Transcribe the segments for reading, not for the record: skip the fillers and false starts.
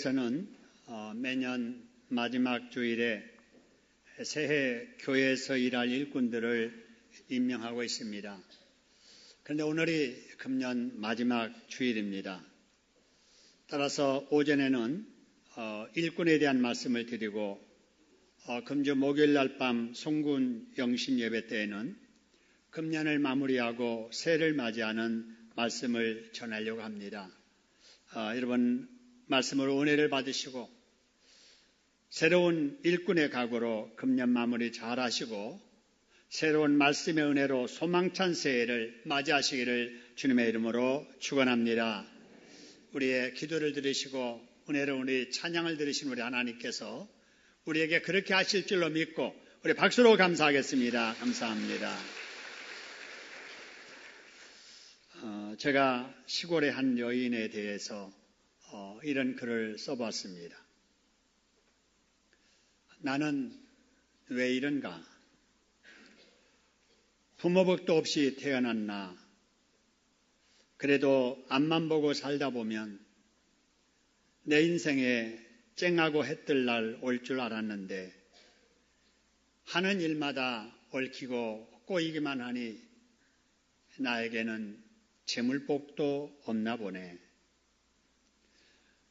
저는 매년 마지막 주일에 새해 교회에서 일할 일꾼들을 임명하고 있습니다. 그런데 오늘이 금년 마지막 주일입니다. 따라서 오전에는 일꾼에 대한 말씀을 드리고 금주 목요일 날 밤 송군 영신 예배 때에는 금년을 마무리하고 새해를 맞이하는 말씀을 전하려고 합니다. 여러분 말씀으로 은혜를 받으시고 새로운 일꾼의 각오로 금년 마무리 잘 하시고 새로운 말씀의 은혜로 소망찬 새해를 맞이하시기를 주님의 이름으로 축원합니다. 우리의 기도를 들으시고 은혜로운 우리 찬양을 들으신 우리 하나님께서 우리에게 그렇게 하실 줄로 믿고 우리 박수로 감사하겠습니다. 감사합니다. 제가 시골의 한 여인에 대해서 이런 글을 써봤습니다. 나는 왜 이런가? 부모복도 없이 태어났나? 그래도 앞만 보고 살다 보면 내 인생에 쨍하고 해뜰 날 올 줄 알았는데 하는 일마다 얽히고 꼬이기만 하니 나에게는 재물복도 없나 보네.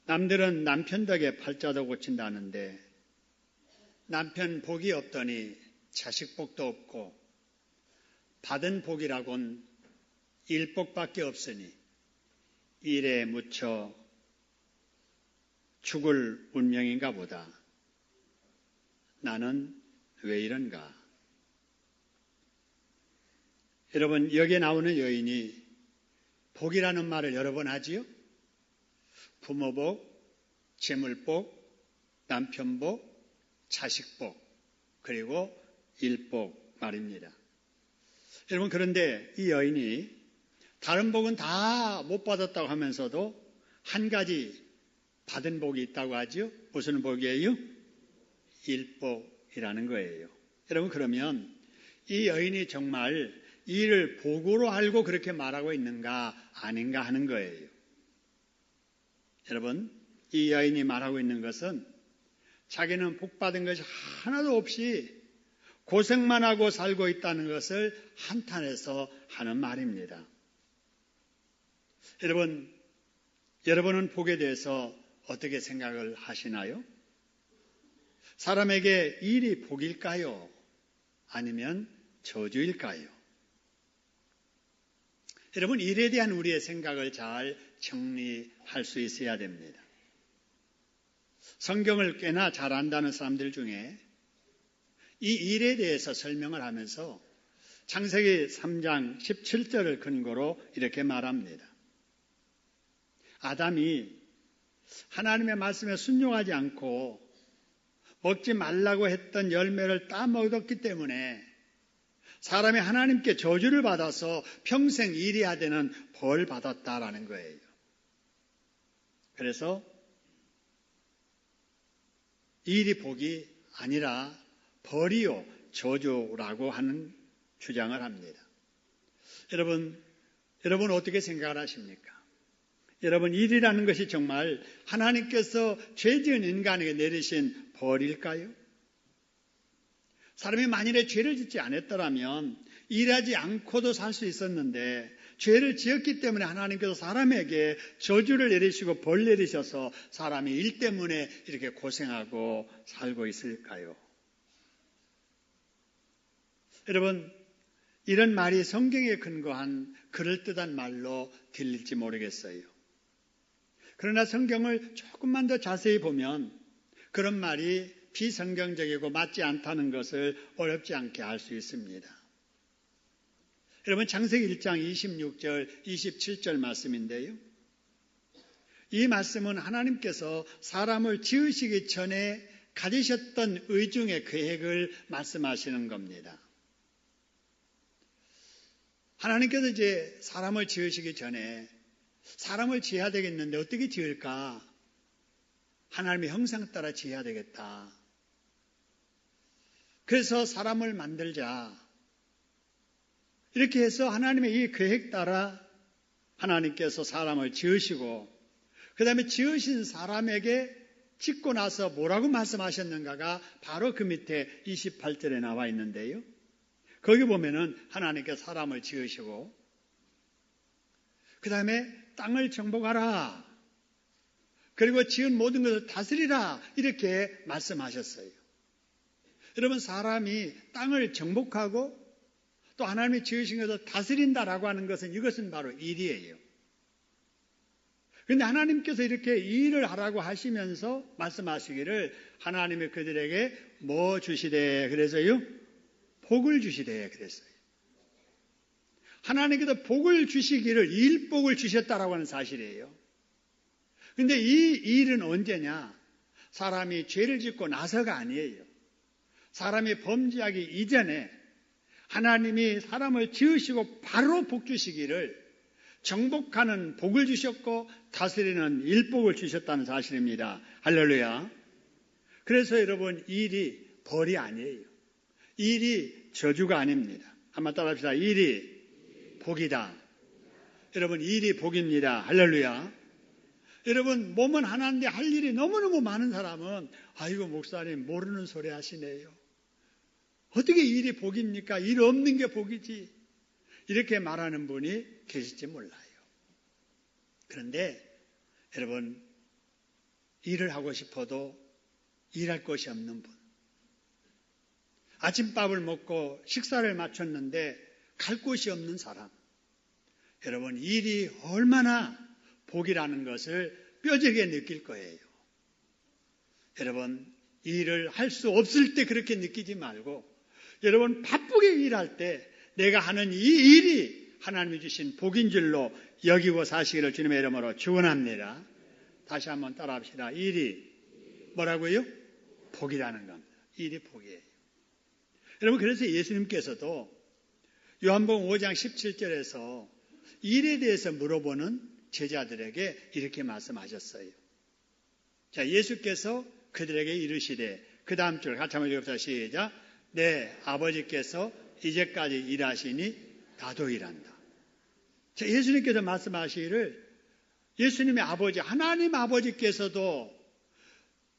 남들은 남편 덕에 팔자도 고친다는데 남편 복이 없더니 자식 복도 없고 받은 복이라곤 일복밖에 없으니 일에 묻혀 죽을 운명인가 보다. 나는 왜 이런가? 여러분, 여기에 나오는 여인이 복이라는 말을 여러 번 하지요? 부모복, 재물복, 남편복, 자식복, 그리고 일복 말입니다. 여러분, 그런데 이 여인이 다른 복은 다 못 받았다고 하면서도 한 가지 받은 복이 있다고 하죠? 무슨 복이에요? 일복이라는 거예요. 여러분, 그러면 이 여인이 정말 이 일을 복으로 알고 그렇게 말하고 있는가 아닌가 하는 거예요. 여러분, 이 여인이 말하고 있는 것은 자기는 복받은 것이 하나도 없이 고생만 하고 살고 있다는 것을 한탄해서 하는 말입니다. 여러분은 복에 대해서 어떻게 생각을 하시나요? 사람에게 일이 복일까요? 아니면 저주일까요? 여러분, 일에 대한 우리의 생각을 잘 정리할 수 있어야 됩니다. 성경을 꽤나 잘 안다는 사람들 중에 이 일에 대해서 설명을 하면서 창세기 3장 17절을 근거로 이렇게 말합니다. 아담이 하나님의 말씀에 순종하지 않고 먹지 말라고 했던 열매를 따먹었기 때문에 사람이 하나님께 저주를 받아서 평생 일해야 되는 벌 받았다라는 거예요. 그래서 일이 복이 아니라 벌이요 저주라고 하는 주장을 합니다. 여러분 어떻게 생각을 하십니까? 여러분, 일이라는 것이 정말 하나님께서 죄 지은 인간에게 내리신 벌일까요? 사람이 만일에 죄를 짓지 않았더라면 일하지 않고도 살 수 있었는데 죄를 지었기 때문에 하나님께서 사람에게 저주를 내리시고 벌 내리셔서 사람이 일 때문에 이렇게 고생하고 살고 있을까요? 여러분, 이런 말이 성경에 근거한 그럴듯한 말로 들릴지 모르겠어요. 그러나 성경을 조금만 더 자세히 보면 그런 말이 비성경적이고 맞지 않다는 것을 어렵지 않게 알 수 있습니다. 여러분, 창세기 1장 26절, 27절 말씀인데요. 이 말씀은 하나님께서 사람을 지으시기 전에 가지셨던 의중의 계획을 말씀하시는 겁니다. 하나님께서 이제 사람을 지으시기 전에 사람을 지어야 되겠는데 어떻게 지을까? 하나님의 형상 따라 지어야 되겠다. 그래서 사람을 만들자. 이렇게 해서 하나님의 이 계획 따라 하나님께서 사람을 지으시고 그 다음에 지으신 사람에게 짓고 나서 뭐라고 말씀하셨는가가 바로 그 밑에 28절에 나와 있는데요. 거기 보면은 하나님께서 사람을 지으시고 그 다음에 땅을 정복하라. 그리고 지은 모든 것을 다스리라. 이렇게 말씀하셨어요. 여러분, 사람이 땅을 정복하고 또 하나님이 지으신 것을 다스린다라고 하는 것은 이것은 바로 일이에요. 그런데 하나님께서 이렇게 일을 하라고 하시면서 말씀하시기를 하나님이 그들에게 뭐 주시되 그래서요? 복을 주시되 그랬어요. 하나님께서 복을 주시기를 일복을 주셨다라고 하는 사실이에요. 그런데 이 일은 언제냐? 사람이 죄를 짓고 나서가 아니에요. 사람이 범죄하기 이전에 하나님이 사람을 지으시고 바로 복 주시기를 정복하는 복을 주셨고 다스리는 일복을 주셨다는 사실입니다. 할렐루야. 그래서 여러분, 일이 벌이 아니에요. 일이 저주가 아닙니다. 한번 따라합시다. 일이 복이다. 여러분, 일이 복입니다. 할렐루야. 여러분, 몸은 하나인데 할 일이 너무너무 많은 사람은 아이고 목사님 모르는 소리 하시네요. 어떻게 일이 복입니까? 일 없는 게 복이지. 이렇게 말하는 분이 계실지 몰라요. 그런데 여러분, 일을 하고 싶어도 일할 곳이 없는 분, 아침밥을 먹고 식사를 마쳤는데 갈 곳이 없는 사람, 여러분, 일이 얼마나 복이라는 것을 뼈저리게 느낄 거예요. 여러분, 일을 할 수 없을 때 그렇게 느끼지 말고 여러분, 바쁘게 일할 때 내가 하는 이 일이 하나님이 주신 복인 줄로 여기고 사시기를 주님의 이름으로 축원합니다. 다시 한번 따라합시다. 일이 뭐라고요? 복이라는 겁니다. 일이 복이에요. 여러분, 그래서 예수님께서도 요한복음 5장 17절에서 일에 대해서 물어보는 제자들에게 이렇게 말씀하셨어요. 자, 예수께서 그들에게 이르시되, 그 다음 줄 같이 한번 읽읍시다. 시작. 내 아버지께서 이제까지 일하시니 나도 일한다. 자, 예수님께서 말씀하시기를 예수님의 아버지, 하나님 아버지께서도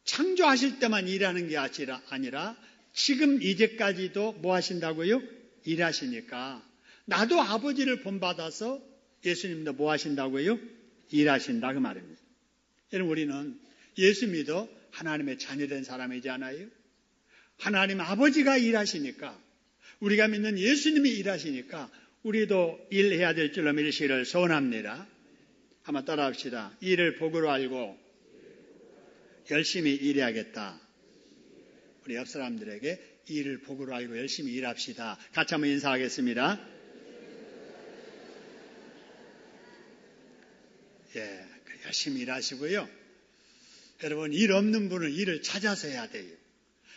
창조하실 때만 일하는 게 아니라 지금 이제까지도 뭐 하신다고요? 일하시니까 나도 아버지를 본받아서 예수님도 뭐 하신다고요? 일하신다 그 말입니다. 여러분, 우리는 예수 믿어 하나님의 자녀된 사람이잖아요. 하나님 아버지가 일하시니까, 우리가 믿는 예수님이 일하시니까 우리도 일해야 될 줄로 믿으시기를 소원합니다. 한번 따라합시다. 일을 복으로 알고 열심히 일해야겠다. 우리 옆 사람들에게 일을 복으로 알고 열심히 일합시다. 같이 한번 인사하겠습니다. 예, 열심히 일하시고요. 여러분, 일 없는 분은 일을 찾아서 해야 돼요.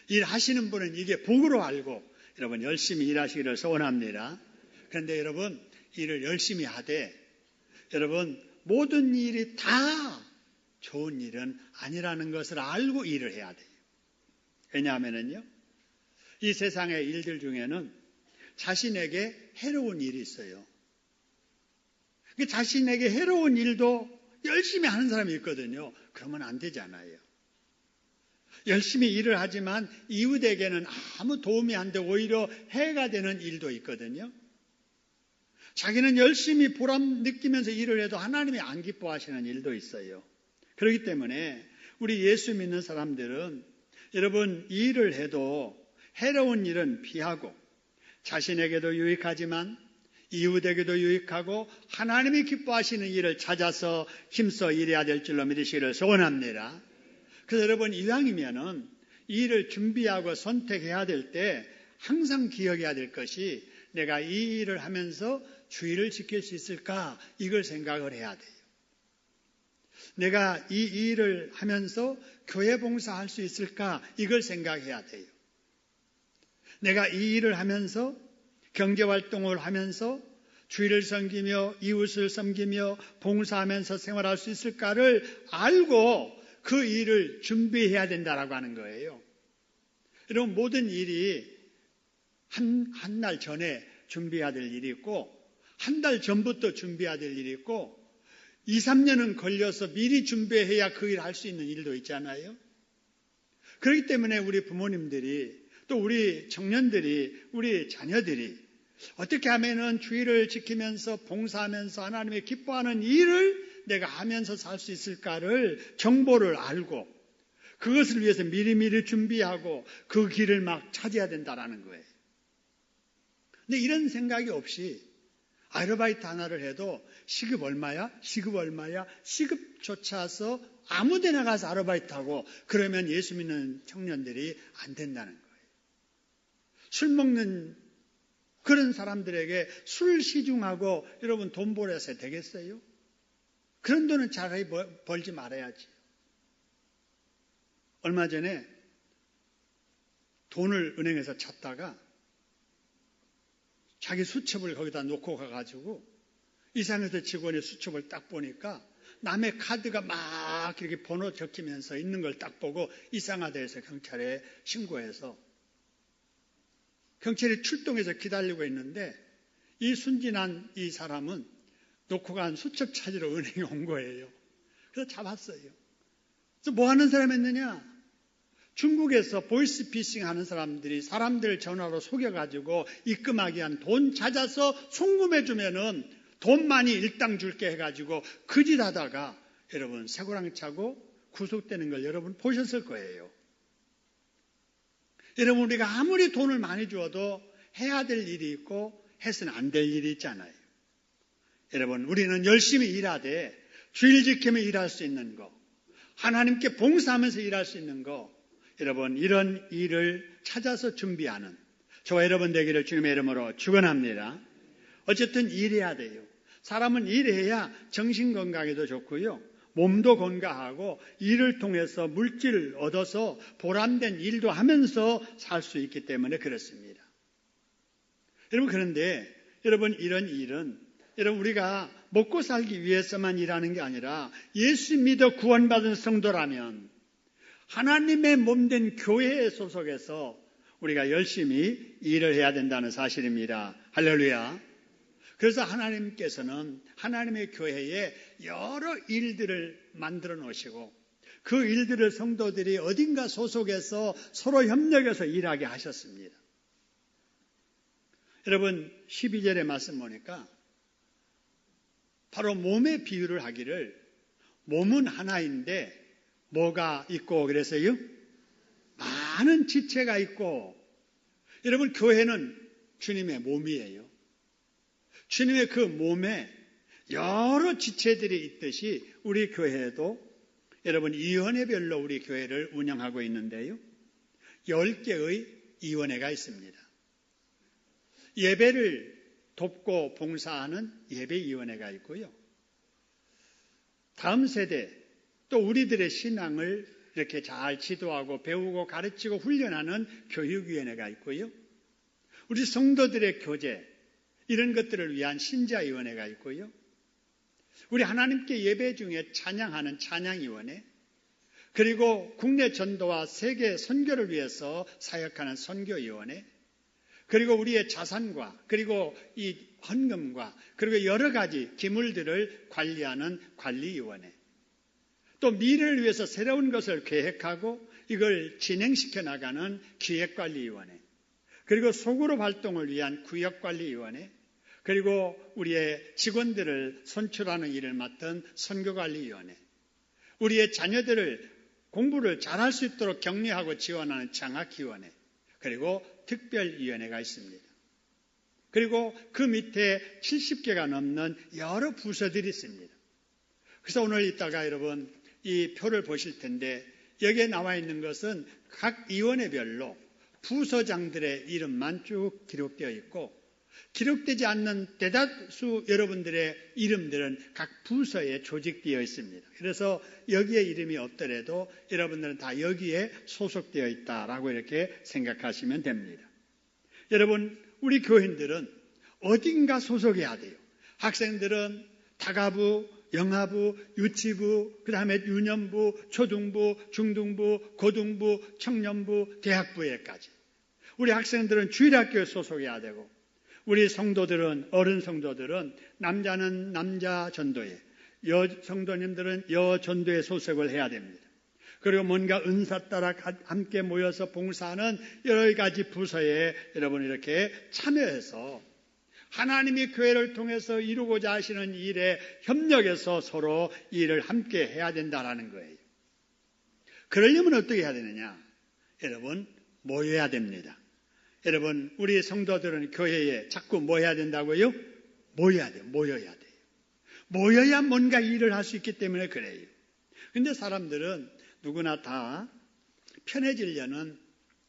일하시는 분은 이게 복으로 알고 여러분 열심히 일하시기를 소원합니다. 그런데 여러분, 일을 열심히 하되 여러분 모든 일이 다 좋은 일은 아니라는 것을 알고 일을 해야 돼요. 왜냐하면요, 이 세상의 일들 중에는 자신에게 해로운 일이 있어요. 자신에게 해로운 일도 열심히 하는 사람이 있거든요. 그러면 안 되잖아요. 열심히 일을 하지만 이웃에게는 아무 도움이 안 되고 오히려 해가 되는 일도 있거든요. 자기는 열심히 보람 느끼면서 일을 해도 하나님이 안 기뻐하시는 일도 있어요. 그렇기 때문에 우리 예수 믿는 사람들은 여러분, 일을 해도 해로운 일은 피하고 자신에게도 유익하지만 이웃에게도 유익하고 하나님이 기뻐하시는 일을 찾아서 힘써 일해야 될 줄로 믿으시기를 소원합니다. 그래서 여러분, 이왕이면은 일을 준비하고 선택해야 될 때 항상 기억해야 될 것이 내가 이 일을 하면서 주의를 지킬 수 있을까? 이걸 생각을 해야 돼요. 내가 이 일을 하면서 교회 봉사할 수 있을까? 이걸 생각해야 돼요. 내가 이 일을 하면서 경제활동을 하면서 주의를 섬기며 이웃을 섬기며 봉사하면서 생활할 수 있을까를 알고 그 일을 준비해야 된다라고 하는 거예요. 여러분, 모든 일이 한 날 전에 준비해야 될 일이 있고 한 달 전부터 준비해야 될 일이 있고 2, 3년은 걸려서 미리 준비해야 그 일을 할 수 있는 일도 있잖아요. 그렇기 때문에 우리 부모님들이 또 우리 청년들이 우리 자녀들이 어떻게 하면은 주의를 지키면서 봉사하면서 하나님의 기뻐하는 일을 내가 하면서 살 수 있을까를 정보를 알고 그것을 위해서 미리미리 준비하고 그 길을 막 찾아야 된다라는 거예요. 근데 이런 생각이 없이 아르바이트 하나를 해도 시급 얼마야? 시급 얼마야? 시급조차서 아무 데나 가서 아르바이트하고 그러면 예수 믿는 청년들이 안 된다는 거예요. 술 먹는 그런 사람들에게 술 시중하고 여러분 돈 벌어서 되겠어요? 그런 돈은 차라리 벌지 말아야지. 얼마 전에 돈을 은행에서 찾다가 자기 수첩을 거기다 놓고 가가지고 이상해서 직원의 수첩을 딱 보니까 남의 카드가 막 이렇게 번호 적히면서 있는 걸 딱 보고 이상하다 해서 경찰에 신고해서 경찰이 출동해서 기다리고 있는데 이 순진한 이 사람은 놓고 간 수첩 찾으러 은행에 온 거예요. 그래서 잡았어요. 그래서 뭐 하는 사람이었느냐? 중국에서 보이스피싱 하는 사람들이 사람들 전화로 속여가지고 입금하게 한 돈 찾아서 송금해주면은 돈 많이 일당 줄게 해가지고 그 짓 하다가 여러분 쇠고랑 차고 구속되는 걸 여러분 보셨을 거예요. 여러분 우리가 아무리 돈을 많이 주어도 해야 될 일이 있고 해서는 안 될 일이 있잖아요. 여러분 우리는 열심히 일하되 주일 지키며 일할 수 있는 거, 하나님께 봉사하면서 일할 수 있는 거, 여러분 이런 일을 찾아서 준비하는 저와 여러분 되기를 주님의 이름으로 축원합니다. 어쨌든 일해야 돼요. 사람은 일해야 정신 건강에도 좋고요. 몸도 건강하고 일을 통해서 물질을 얻어서 보람된 일도 하면서 살 수 있기 때문에 그렇습니다. 여러분 그런데 여러분 이런 일은 여러분 우리가 먹고 살기 위해서만 일하는 게 아니라 예수 믿어 구원받은 성도라면 하나님의 몸된 교회에 소속해서 우리가 열심히 일을 해야 된다는 사실입니다. 할렐루야. 그래서 하나님께서는 하나님의 교회에 여러 일들을 만들어 놓으시고 그 일들을 성도들이 어딘가 소속해서 서로 협력해서 일하게 하셨습니다. 여러분 12절의 말씀 보니까 바로 몸의 비유를 하기를 몸은 하나인데 뭐가 있고 그래서요? 많은 지체가 있고 여러분 교회는 주님의 몸이에요. 주님의 그 몸에 여러 지체들이 있듯이 우리 교회에도 여러분 위원회별로 우리 교회를 운영하고 있는데요. 10개의 위원회가 있습니다. 예배를 돕고 봉사하는 예배위원회가 있고요. 다음 세대 또 우리들의 신앙을 이렇게 잘 지도하고 배우고 가르치고 훈련하는 교육위원회가 있고요. 우리 성도들의 교제 이런 것들을 위한 신자위원회가 있고요. 우리 하나님께 예배 중에 찬양하는 찬양위원회 그리고 국내 전도와 세계 선교를 위해서 사역하는 선교위원회 그리고 우리의 자산과 그리고 이 헌금과 그리고 여러 가지 기물들을 관리하는 관리위원회 또 미래를 위해서 새로운 것을 계획하고 이걸 진행시켜 나가는 기획관리위원회 그리고 소그룹 활동을 위한 구역관리위원회 그리고 우리의 직원들을 선출하는 일을 맡은 선교관리위원회 우리의 자녀들을 공부를 잘할 수 있도록 격려하고 지원하는 장학위원회 그리고 특별위원회가 있습니다. 그리고 그 밑에 70개가 넘는 여러 부서들이 있습니다. 그래서 오늘 이따가 여러분 이 표를 보실 텐데 여기에 나와 있는 것은 각 위원회별로 부서장들의 이름만 쭉 기록되어 있고 기록되지 않는 대다수 여러분들의 이름들은 각 부서에 조직되어 있습니다. 그래서 여기에 이름이 없더라도 여러분들은 다 여기에 소속되어 있다라고 이렇게 생각하시면 됩니다. 여러분 우리 교인들은 어딘가 소속해야 돼요. 학생들은 다가부, 영아부, 유치부, 그 다음에 유년부, 초등부, 중등부, 고등부, 청년부, 대학부에까지. 우리 학생들은 주일학교에 소속해야 되고 우리 성도들은 어른 성도들은 남자는 남자 전도에 여 성도님들은 여 전도에 소속을 해야 됩니다. 그리고 뭔가 은사 따라 함께 모여서 봉사하는 여러 가지 부서에 여러분 이렇게 참여해서 하나님이 교회를 통해서 이루고자 하시는 일에 협력해서 서로 일을 함께 해야 된다는 거예요. 그러려면 어떻게 해야 되느냐? 여러분, 모여야 됩니다. 여러분, 우리 성도들은 교회에 자꾸 뭐 해야 된다고요? 모여야 돼요. 모여야 뭔가 일을 할 수 있기 때문에 그래요. 근데 사람들은 누구나 다 편해지려는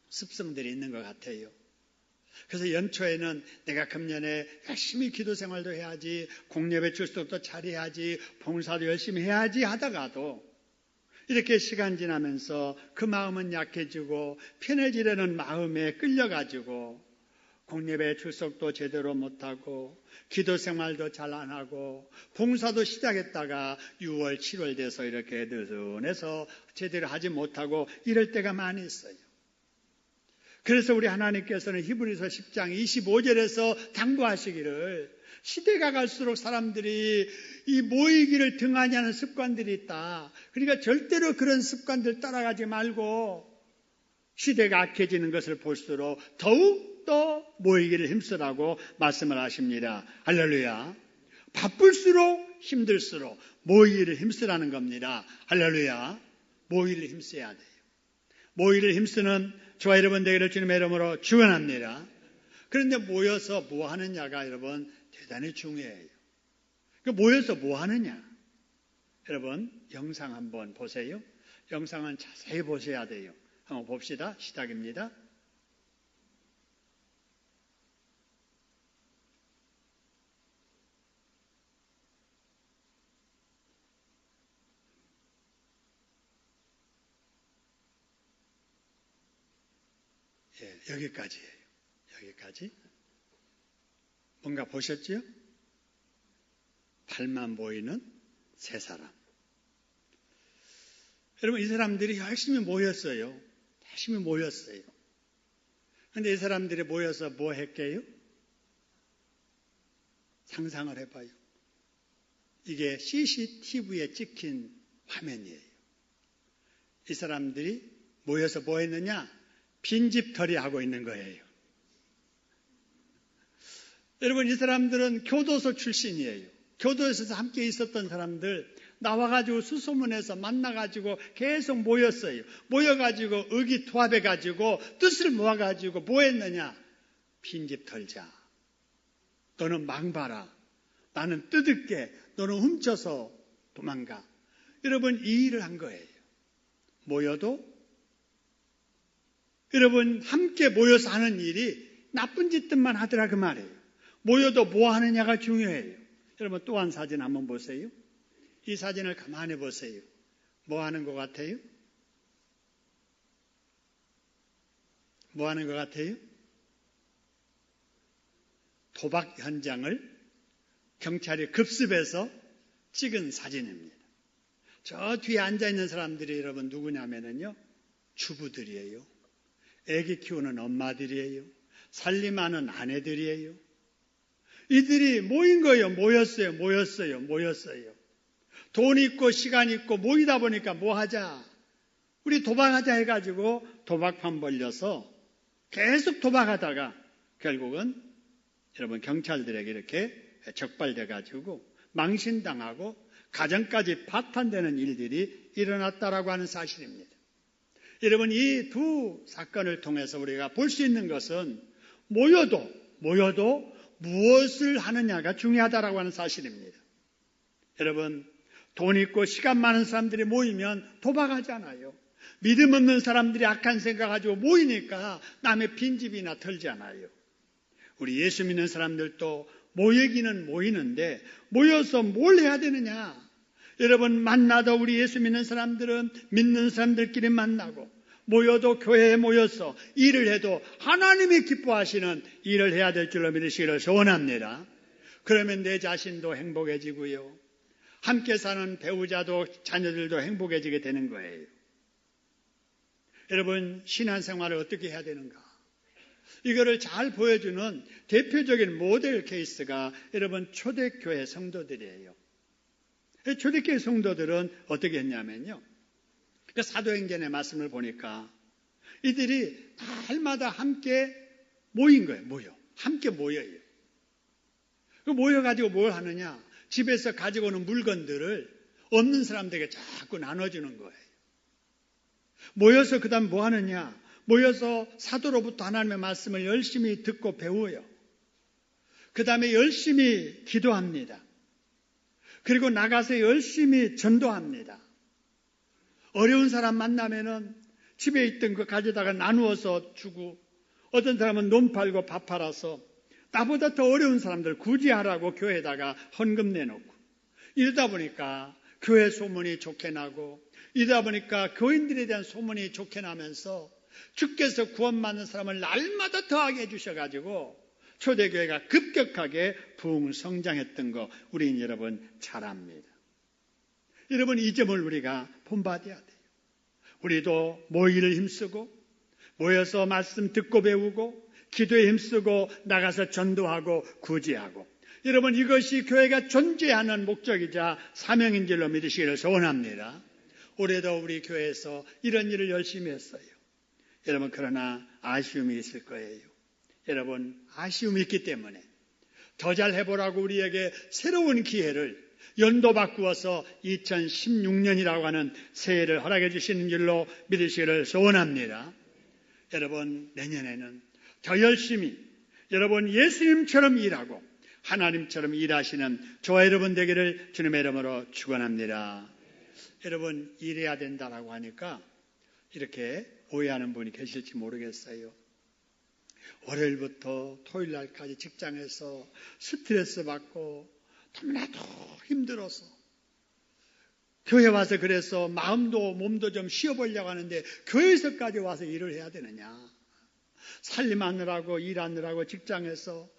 습성들이 있는 것 같아요. 그래서 연초에는 내가 금년에 열심히 기도 생활도 해야지, 공예배 출석도 잘해야지, 봉사도 열심히 해야지 하다가도 이렇게 시간 지나면서 그 마음은 약해지고 편해지려는 마음에 끌려가지고 공예배 출석도 제대로 못하고 기도 생활도 잘 안 하고 봉사도 시작했다가 6월, 7월 돼서 이렇게 느슨해서 제대로 하지 못하고 이럴 때가 많이 있어요. 그래서 우리 하나님께서는 히브리서 10장 25절에서 당부하시기를 시대가 갈수록 사람들이 이 모이기를 등한히 하는 습관들이 있다. 그러니까 절대로 그런 습관들 따라가지 말고 시대가 악해지는 것을 볼수록 더욱더 모이기를 힘쓰라고 말씀을 하십니다. 할렐루야. 바쁠수록 힘들수록 모이기를 힘쓰라는 겁니다. 할렐루야. 모이기를 힘써야 돼요. 모이기를 힘쓰는 저와 여러분 되기를 주님의 이름으로 축원합니다. 그런데 모여서 뭐 하느냐가 여러분 대단히 중요해요. 모여서 뭐 하느냐? 여러분 영상 한번 보세요. 영상은 자세히 보셔야 돼요. 한번 봅시다. 시작입니다. 예, 여기까지예요. 여기까지. 뭔가 보셨죠? 발만 보이는 세 사람. 여러분 이 사람들이 열심히 모였어요. 열심히 모였어요. 그런데 이 사람들이 모여서 뭐 했게요? 상상을 해봐요. 이게 CCTV에 찍힌 화면이에요. 이 사람들이 모여서 뭐 했느냐? 빈집털이 하고 있는 거예요. 여러분 이 사람들은 교도소 출신이에요. 교도소에서 함께 있었던 사람들 나와가지고 수소문해서 만나가지고 계속 모였어요. 모여가지고 의기투합해가지고 뜻을 모아가지고 뭐 했느냐? 빈집 털자. 너는 망봐라. 나는 뜯을게. 너는 훔쳐서 도망가. 여러분 이 일을 한 거예요. 모여도 여러분 함께 모여서 하는 일이 나쁜 짓들만 하더라 그 말이에요. 모여도 뭐 하느냐가 중요해요. 여러분 또 한 사진 한번 보세요. 이 사진을 가만히 보세요. 뭐 하는 것 같아요? 뭐 하는 것 같아요? 도박 현장을 경찰이 급습해서 찍은 사진입니다. 저 뒤에 앉아있는 사람들이 여러분 누구냐면요. 주부들이에요. 애기 키우는 엄마들이에요. 살림하는 아내들이에요. 이들이 모인 거예요. 모였어요. 돈 있고 시간 있고 모이다 보니까 뭐 하자. 우리 도박하자 해가지고 도박판 벌려서 계속 도박하다가 결국은 여러분 경찰들에게 이렇게 적발돼가지고 망신당하고 가정까지 파탄되는 일들이 일어났다라고 하는 사실입니다. 여러분 이 두 사건을 통해서 우리가 볼 수 있는 것은 모여도 무엇을 하느냐가 중요하다라고 하는 사실입니다. 여러분 돈 있고 시간 많은 사람들이 모이면 도박하잖아요. 믿음 없는 사람들이 악한 생각 가지고 모이니까 남의 빈집이나 털잖아요. 우리 예수 믿는 사람들도 모이기는 모이는데 모여서 뭘 해야 되느냐? 여러분 만나도 우리 예수 믿는 사람들은 믿는 사람들끼리 만나고 모여도 교회에 모여서 일을 해도 하나님이 기뻐하시는 일을 해야 될 줄로 믿으시기를 소원합니다. 그러면 내 자신도 행복해지고요. 함께 사는 배우자도 자녀들도 행복해지게 되는 거예요. 여러분 신앙생활을 어떻게 해야 되는가? 이거를 잘 보여주는 대표적인 모델 케이스가 여러분 초대교회 성도들이에요. 초대교회 성도들은 어떻게 했냐면요. 그 사도행전의 말씀을 보니까 이들이 날마다 함께 모인 거예요. 함께 모여요. 그 모여가지고 뭘 하느냐? 집에서 가지고 오는 물건들을 없는 사람들에게 자꾸 나눠주는 거예요. 모여서 그 다음 뭐 하느냐? 모여서 사도로부터 하나님의 말씀을 열심히 듣고 배워요. 그 다음에 열심히 기도합니다. 그리고 나가서 열심히 전도합니다. 어려운 사람 만나면은 집에 있던 거 가져다가 나누어서 주고, 어떤 사람은 논 팔고 밥 팔아서 나보다 더 어려운 사람들 구제하라고 교회에다가 헌금 내놓고, 이러다 보니까 교회 소문이 좋게 나고, 이러다 보니까 교인들에 대한 소문이 좋게 나면서 주께서 구원받는 사람을 날마다 더하게 해주셔가지고 초대교회가 급격하게 부흥성장했던 거 우리 여러분 잘 압니다. 여러분, 이 점을 우리가 본받아야 돼요. 우리도 모이를 힘쓰고 모여서 말씀 듣고 배우고 기도에 힘쓰고 나가서 전도하고 구제하고, 여러분, 이것이 교회가 존재하는 목적이자 사명인 줄로 믿으시기를 소원합니다. 올해도 우리 교회에서 이런 일을 열심히 했어요. 여러분, 그러나 아쉬움이 있을 거예요. 여러분, 아쉬움이 있기 때문에 더 잘 해보라고 우리에게 새로운 기회를 연도 바꾸어서 2016년이라고 하는 새해를 허락해 주시는 줄로 믿으시기를 소원합니다. 여러분, 내년에는 더 열심히 여러분 예수님처럼 일하고 하나님처럼 일하시는 저와 여러분 되기를 주님의 이름으로 축원합니다. 여러분, 일해야 된다라고 하니까 이렇게 오해하는 분이 계실지 모르겠어요. 월요일부터 토요일 날까지 직장에서 스트레스 받고 너무나도 힘들어서 교회 와서 그래서 마음도 몸도 좀 쉬어보려고 하는데 교회에서까지 와서 일을 해야 되느냐? 살림하느라고 일하느라고 직장에서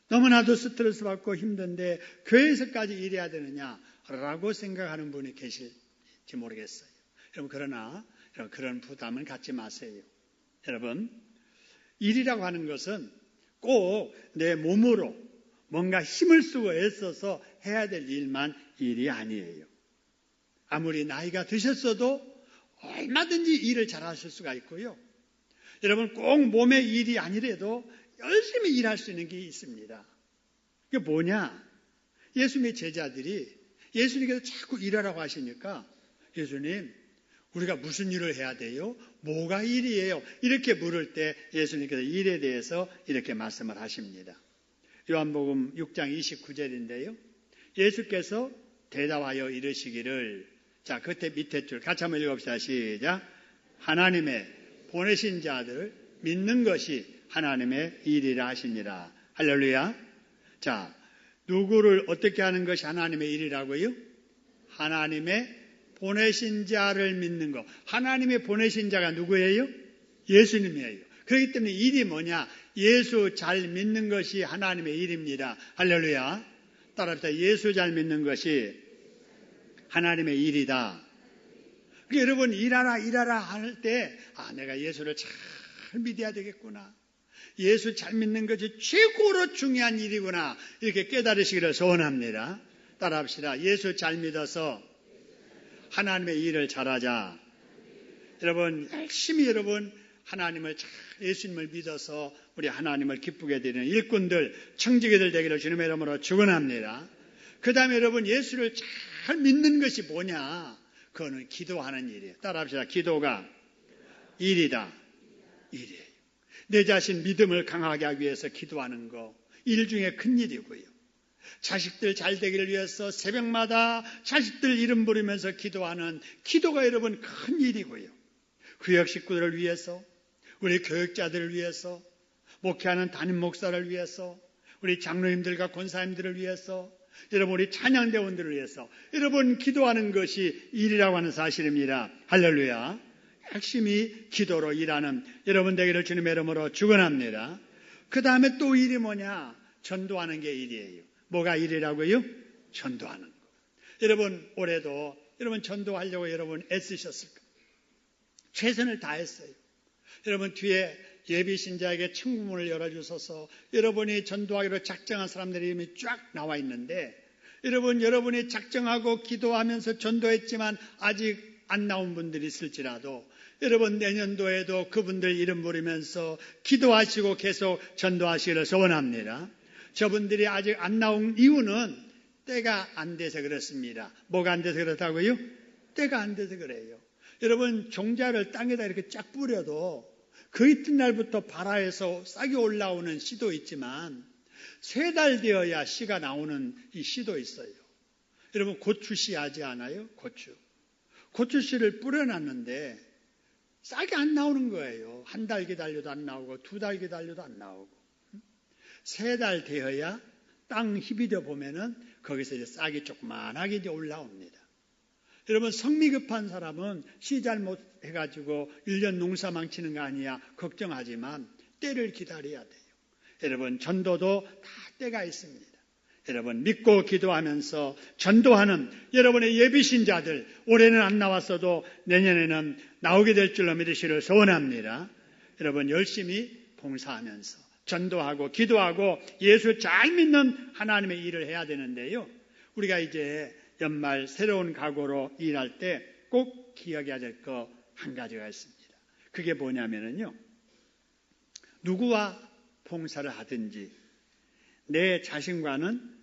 너무나도 스트레스 받고 힘든데 교회에서까지 일해야 되느냐라고 생각하는 분이 계실지 모르겠어요. 여러분, 그러나 그런 부담은 갖지 마세요. 여러분, 일이라고 하는 것은 꼭 내 몸으로 뭔가 힘을 쓰고 애써서 해야 될 일만 일이 아니에요. 아무리 나이가 드셨어도 얼마든지 일을 잘하실 수가 있고요. 여러분, 꼭 몸의 일이 아니라도 열심히 일할 수 있는 게 있습니다. 그게 뭐냐? 예수님의 제자들이 예수님께서 자꾸 일하라고 하시니까 예수님, 우리가 무슨 일을 해야 돼요? 뭐가 일이에요? 이렇게 물을 때 예수님께서 일에 대해서 이렇게 말씀을 하십니다. 요한복음 6장 29절인데요. 예수께서 대답하여 이르시기를, 자, 그때 밑에 줄 같이 한번 읽어봅시다. 시작. 하나님의 보내신 자들을 믿는 것이 하나님의 일이라 하시니라. 할렐루야. 자, 누구를 어떻게 하는 것이 하나님의 일이라고요? 하나님의 보내신 자를 믿는 것. 하나님의 보내신 자가 누구예요? 예수님이에요. 그렇기 때문에 일이 뭐냐? 예수 잘 믿는 것이 하나님의 일입니다. 할렐루야. 따라합시다. 예수 잘 믿는 것이 하나님의 일이다. 그러니까 여러분, 일하라 할 때, 내가 예수를 잘 믿어야 되겠구나. 예수 잘 믿는 것이 최고로 중요한 일이구나. 이렇게 깨달으시기를 소원합니다. 따라합시다. 예수 잘 믿어서 하나님의 일을 잘하자. 여러분, 열심히 여러분 하나님을 잘, 예수님을 믿어서 우리 하나님을 기쁘게 드리는 일꾼들, 청지기들 되기를 주님의 이름으로 축원합니다. 그 다음에 여러분, 예수를 잘 믿는 것이 뭐냐? 그거는 기도하는 일이에요. 따라합시다. 기도가 일이다. 일이에요. 내 자신 믿음을 강하게 하기 위해서 기도하는 거, 일 중에 큰 일이고요. 자식들 잘 되기를 위해서 새벽마다 자식들 이름 부르면서 기도하는 기도가 여러분 큰 일이고요. 구역 식구들을 위해서, 우리 교육자들을 위해서, 목회하는 담임 목사를 위해서, 우리 장로님들과 권사님들을 위해서, 여러분 우리 찬양대원들을 위해서 여러분 기도하는 것이 일이라고 하는 사실입니다. 할렐루야. 열심히 기도로 일하는 여러분 되기를 주님의 이름으로 축원합니다. 그 다음에 또 일이 뭐냐? 전도하는 게 일이에요. 뭐가 일이라고요? 전도하는 거. 여러분, 올해도 여러분 전도하려고 여러분 애쓰셨을 거예요. 최선을 다했어요. 여러분 뒤에 예비신자에게 청구문을 열어주셔서 여러분이 전도하기로 작정한 사람들의 이름이 쫙 나와 있는데, 여러분이 작정하고 기도하면서 전도했지만 아직 안 나온 분들이 있을지라도 여러분 내년도에도 그분들 이름 부르면서 기도하시고 계속 전도하시기를 소원합니다. 저분들이 아직 안 나온 이유는 때가 안 돼서 그렇습니다. 뭐가 안 돼서 그렇다고요? 때가 안 돼서 그래요. 여러분 종자를 땅에다 이렇게 쫙 뿌려도 그 이튿날부터 발아에서 싹이 올라오는 씨도 있지만 3달 되어야 씨가 나오는 이 씨도 있어요. 여러분 고추씨 하지 않아요? 고추씨를 뿌려놨는데 싹이 안 나오는 거예요. 1달 기다려도 안 나오고 2달 기다려도 안 나오고 3달 되어야 땅 희비려 보면은 거기서 이제 싹이 조그만하게 이제 올라옵니다. 여러분 성미 급한 사람은 씨 잘못해가지고 1년 농사 망치는 거 아니야 걱정하지만 때를 기다려야 돼요. 여러분 전도도 다 때가 있습니다. 여러분 믿고 기도하면서 전도하는 여러분의 예비신자들 올해는 안 나왔어도 내년에는 나오게 될 줄로 믿으시기를 소원합니다. 여러분 열심히 봉사하면서 전도하고 기도하고 예수 잘 믿는 하나님의 일을 해야 되는데요. 우리가 이제 연말 새로운 각오로 일할 때 꼭 기억해야 될 거 한 가지가 있습니다. 그게 뭐냐면요. 누구와 봉사를 하든지 내 자신과는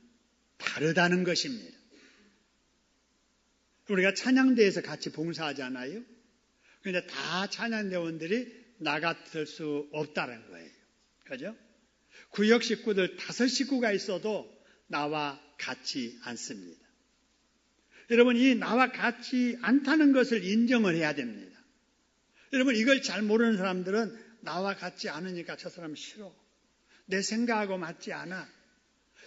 다르다는 것입니다. 우리가 찬양대에서 같이 봉사하잖아요. 그런데 다 찬양대원들이 나 같을 수 없다는 거예요. 그죠? 구역 식구들 5식구가 있어도 나와 같지 않습니다. 여러분 이 나와 같지 않다는 것을 인정을 해야 됩니다. 여러분 이걸 잘 모르는 사람들은 나와 같지 않으니까 저 사람 싫어. 내 생각하고 맞지 않아.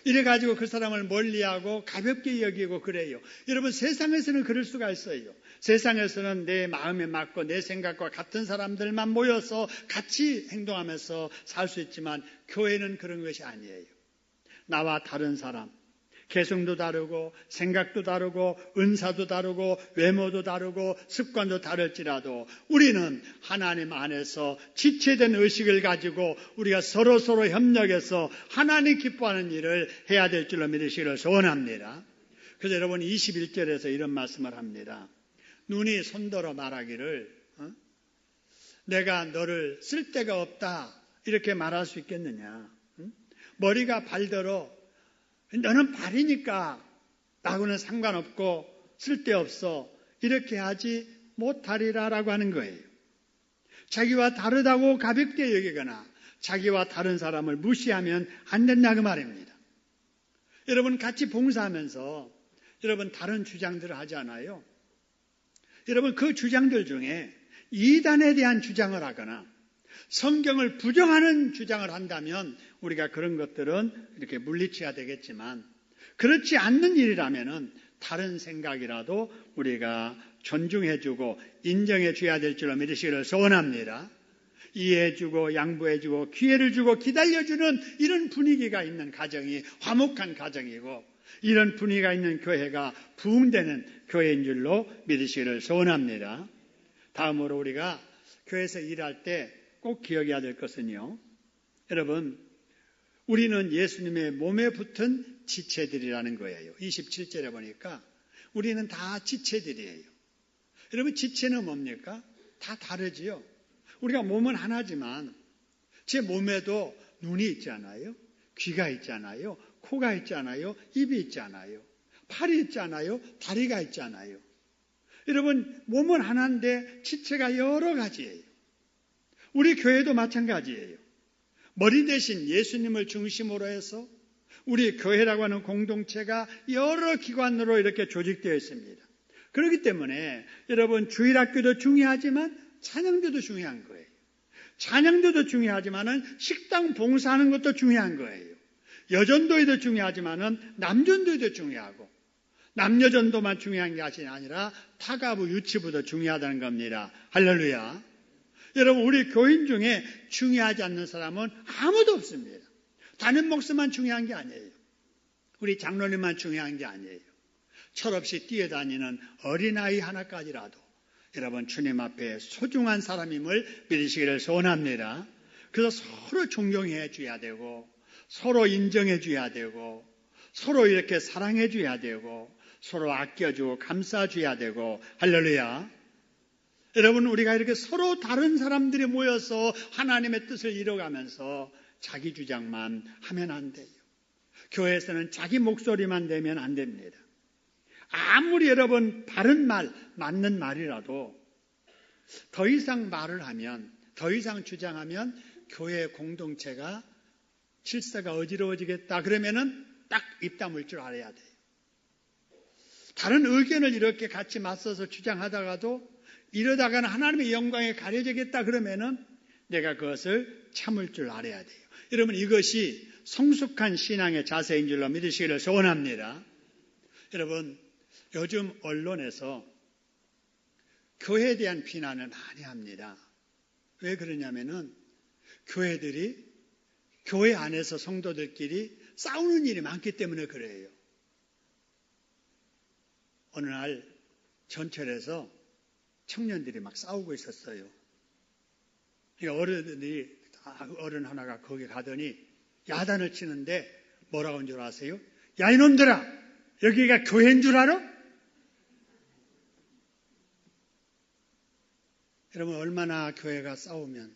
이래가지고 그 사람을 멀리하고 가볍게 여기고 그래요. 여러분 세상에서는 그럴 수가 있어요. 세상에서는 내 마음에 맞고 내 생각과 같은 사람들만 모여서 같이 행동하면서 살 수 있지만 교회는 그런 것이 아니에요. 나와 다른 사람, 개성도 다르고 생각도 다르고 은사도 다르고 외모도 다르고 습관도 다를지라도 우리는 하나님 안에서 지체된 의식을 가지고 우리가 서로 협력해서 하나님 기뻐하는 일을 해야 될 줄로 믿으시기를 소원합니다. 그래서 여러분 21절에서 이런 말씀을 합니다. 눈이 손들어 말하기를 내가 너를 쓸 데가 없다 이렇게 말할 수 있겠느냐. 머리가 발더러 너는 발이니까 나하고는 상관없고 쓸데없어 이렇게 하지 못하리라 라고 하는 거예요. 자기와 다르다고 가볍게 여기거나 자기와 다른 사람을 무시하면 안 된다고 말입니다. 여러분 같이 봉사하면서 여러분 다른 주장들을 하지 않아요? 여러분 그 주장들 중에 이단에 대한 주장을 하거나 성경을 부정하는 주장을 한다면 우리가 그런 것들은 이렇게 물리쳐야 되겠지만 그렇지 않는 일이라면 다른 생각이라도 우리가 존중해주고 인정해줘야 될 줄로 믿으시기를 소원합니다. 이해해주고 양보해주고 기회를 주고 기다려주는 이런 분위기가 있는 가정이 화목한 가정이고 이런 분위기가 있는 교회가 부흥되는 교회인 줄로 믿으시기를 소원합니다. 다음으로 우리가 교회에서 일할 때 꼭 기억해야 될 것은요. 여러분 우리는 예수님의 몸에 붙은 지체들이라는 거예요. 27절에 보니까 우리는 다 지체들이에요. 여러분 지체는 뭡니까? 다 다르지요. 우리가 몸은 하나지만 제 몸에도 눈이 있잖아요. 귀가 있잖아요. 코가 있잖아요. 입이 있잖아요. 팔이 있잖아요. 다리가 있잖아요. 여러분 몸은 하나인데 지체가 여러 가지예요. 우리 교회도 마찬가지예요. 머리 대신 예수님을 중심으로 해서 우리 교회라고 하는 공동체가 여러 기관으로 이렇게 조직되어 있습니다. 그렇기 때문에 여러분 주일학교도 중요하지만 찬양대도 중요한 거예요. 찬양대도 중요하지만 식당 봉사하는 것도 중요한 거예요. 여전도에도 중요하지만 남전도에도 중요하고 남녀전도만 중요한 것이 아니라 타가부 유치부도 중요하다는 겁니다. 할렐루야. 여러분 우리 교인 중에 중요하지 않는 사람은 아무도 없습니다. 담임 목사만 중요한 게 아니에요. 우리 장로님만 중요한 게 아니에요. 철없이 뛰어다니는 어린아이 하나까지라도 여러분 주님 앞에 소중한 사람임을 믿으시기를 소원합니다. 그래서 서로 존경해 줘야 되고 서로 인정해 줘야 되고 서로 이렇게 사랑해 줘야 되고 서로 아껴주고 감싸줘야 되고 할렐루야. 여러분, 우리가 이렇게 서로 다른 사람들이 모여서 하나님의 뜻을 이뤄가면서 자기 주장만 하면 안 돼요. 교회에서는 자기 목소리만 내면 안 됩니다. 아무리 여러분 바른 말, 맞는 말이라도 더 이상 말을 하면, 더 이상 주장하면 교회 공동체가 질서가 어지러워지겠다. 그러면은 딱 입 다물 줄 알아야 돼요. 다른 의견을 이렇게 같이 맞서서 주장하다가도 이러다가는 하나님의 영광에 가려지겠다. 그러면은 내가 그것을 참을 줄 알아야 돼요. 여러분, 이것이 성숙한 신앙의 자세인 줄로 믿으시기를 소원합니다. 여러분, 요즘 언론에서 교회에 대한 비난을 많이 합니다. 왜 그러냐면은 교회들이 교회 안에서 성도들끼리 싸우는 일이 많기 때문에 그래요. 어느 날 전철에서 청년들이 막 싸우고 있었어요. 어른 하나가 거기 가더니 야단을 치는데 뭐라고 한 줄 아세요? 야, 이놈들아! 여기가 교회인 줄 알아? 여러분, 얼마나 교회가 싸우면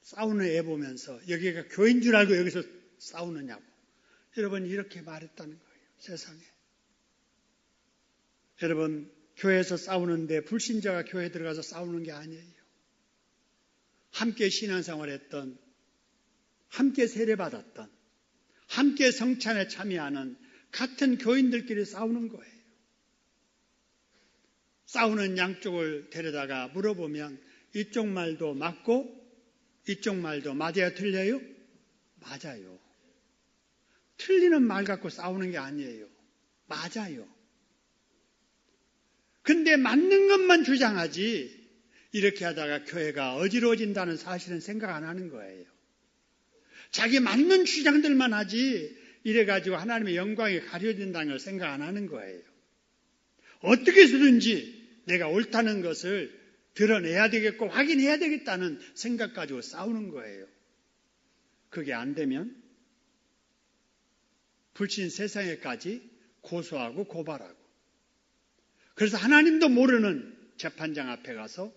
싸우는 애 보면서 여기가 교회인 줄 알고 여기서 싸우느냐고. 여러분, 이렇게 말했다는 거예요. 세상에. 여러분, 교회에서 싸우는데 불신자가 교회에 들어가서 싸우는 게 아니에요. 함께 신앙생활했던, 함께 세례받았던, 함께 성찬에 참여하는 같은 교인들끼리 싸우는 거예요. 싸우는 양쪽을 데려다가 물어보면 이쪽 말도 맞고 이쪽 말도 맞아요, 틀려요? 맞아요. 틀리는 말 갖고 싸우는 게 아니에요. 맞아요. 근데 맞는 것만 주장하지 이렇게 하다가 교회가 어지러워진다는 사실은 생각 안 하는 거예요. 자기 맞는 주장들만 하지 이래가지고 하나님의 영광이 가려진다는 걸 생각 안 하는 거예요. 어떻게 해서든지 내가 옳다는 것을 드러내야 되겠고 확인해야 되겠다는 생각 가지고 싸우는 거예요. 그게 안 되면 불신 세상에까지 고소하고 고발하고, 그래서 하나님도 모르는 재판장 앞에 가서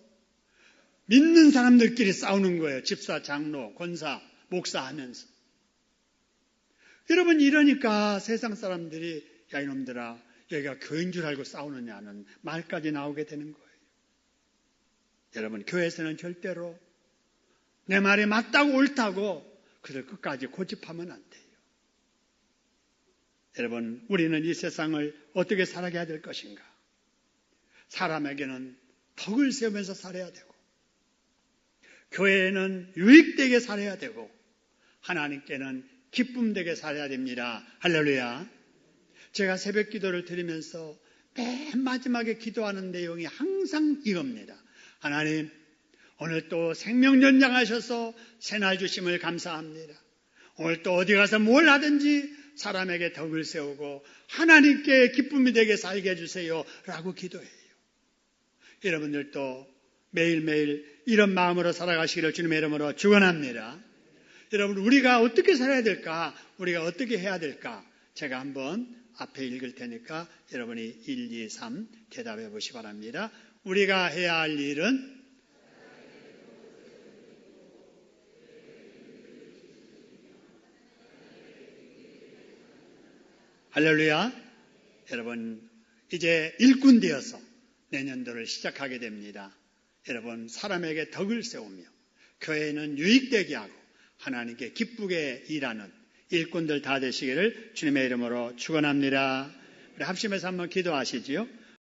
믿는 사람들끼리 싸우는 거예요. 집사, 장로, 권사, 목사 하면서. 여러분, 이러니까 세상 사람들이 야, 이놈들아, 여기가 교회인 줄 알고 싸우느냐는 말까지 나오게 되는 거예요. 여러분, 교회에서는 절대로 내 말이 맞다고 옳다고 그들 끝까지 고집하면 안 돼요. 여러분, 우리는 이 세상을 어떻게 살아가야 될 것인가? 사람에게는 덕을 세우면서 살아야 되고, 교회에는 유익되게 살아야 되고, 하나님께는 기쁨되게 살아야 됩니다. 할렐루야. 제가 새벽 기도를 드리면서 맨 마지막에 기도하는 내용이 항상 이겁니다. 하나님, 오늘 또 생명 연장하셔서 새날 주심을 감사합니다. 오늘 또 어디 가서 뭘 하든지 사람에게 덕을 세우고 하나님께 기쁨이 되게 살게 해주세요 라고 기도해요. 여러분들도 매일매일 이런 마음으로 살아가시기를 주님의 이름으로 축원합니다. 여러분, 우리가 어떻게 살아야 될까? 우리가 어떻게 해야 될까? 제가 한번 앞에 읽을 테니까 여러분이 1, 2, 3 대답해 보시기 바랍니다. 우리가 해야 할 일은 할렐루야. 여러분, 이제 일꾼 되어서 내년도를 시작하게 됩니다. 여러분, 사람에게 덕을 세우며 교회는 유익되게 하고 하나님께 기쁘게 일하는 일꾼들 다 되시기를 주님의 이름으로 축원합니다. 우리 합심해서 한번 기도하시지요.